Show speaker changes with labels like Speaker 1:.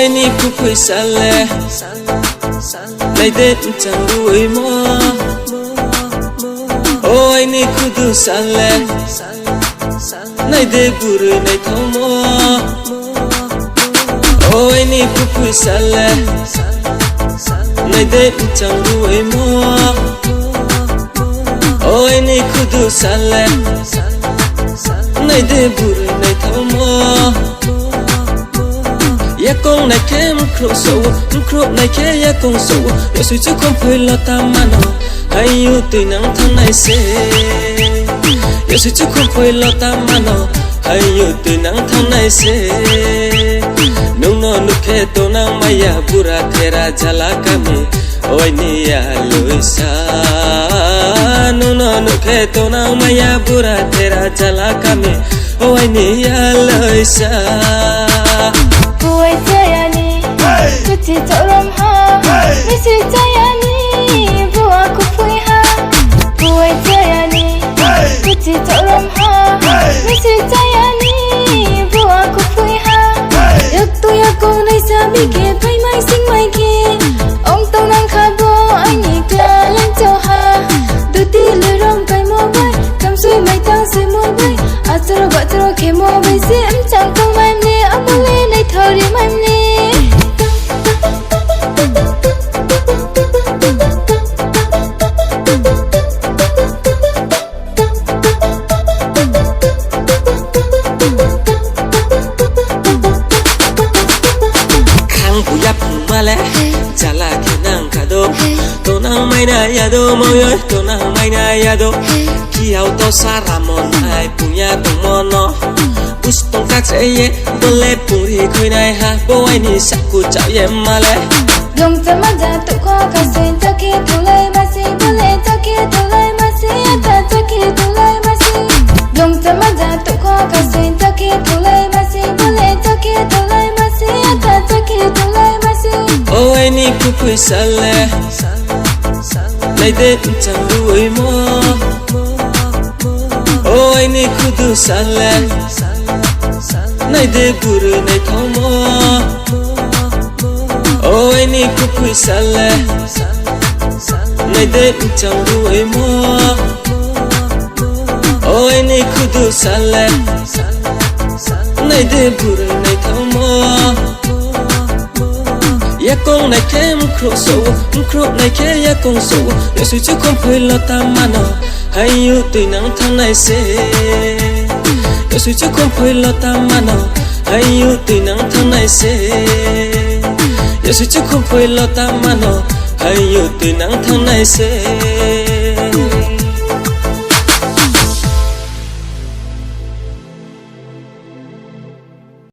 Speaker 1: ôi ni khu quỳ xa lệ này đến chẳng đuổi mơ ôi ni khu du xa lệ này để bùrù này thâu mơ ôi ni khu quỳ xa lệ này đến chẳng đuổi mơ ôi ni khu du xa lệ này để bùrù này thâu mơ ya con này kem khro này ke ya con sâu ya suy chú không phải lo ta mà nó hay yêu từ nắng tháng này sẽ ya suy chú không phải lo ta mà nó hay yêu từ nắng tháng này sẽ nung nó nụ ke to nang maya pura thera jala kami oi ni ya loi sa nung nó nụ ke to nang maya pura thera jala kami oi ni ya loi sa
Speaker 2: Buổi jayani, kuti tolam ha, misi jayani, buat ku pui ha. Buổi jayani, kuti tolam ha, misi jayani, buat ku pui ha. Yak tu yak kau nai sabi ke, pai mai sing mai ke. Ông tao nang khabo, anh ni kla lang chau ha. Du ti le rong kai mo bai, kam sui mai tang sui mo bai. Atro ba atro ke mo bai si em chang tang mai ne, amole nai thori mai ne.
Speaker 1: Jala kenang kado, tonang mai na yado moyo, tonang mai na yado. Kiau to saramon ai punya tomono, ustong kak seye boleh puri koi nai ha, boy ni saku chau ye male.
Speaker 2: Dong tamaja tu ko kasin taki tulai masih boleh taki tulai masih ada taki tulai masih. Dong tamaja tu ko kasin taki tulai masih boleh taki tulai masih ada taki tulai masih.
Speaker 1: Ôi ni khu quỳ xa lệ này đến chẳng đuổi mơ ôi ni khu du xa lệ này để bùrù này thâu mơ ôi ni khu quỳ xa lệ này đến chẳng đuổi mơ ôi ni khu du xa lệ này để bùrù này thâu mơ ya con này kem khro này ke ya con sâu ya suy chú không phải lo ta mà nó hay yêu từ nắng tháng này sẽ ya suy chú không phải lo ta mà nó hay yêu từ nắng tháng này sẽ ya suy chú không phải lo ta mà nó hay yêu từ nắng tháng này sẽ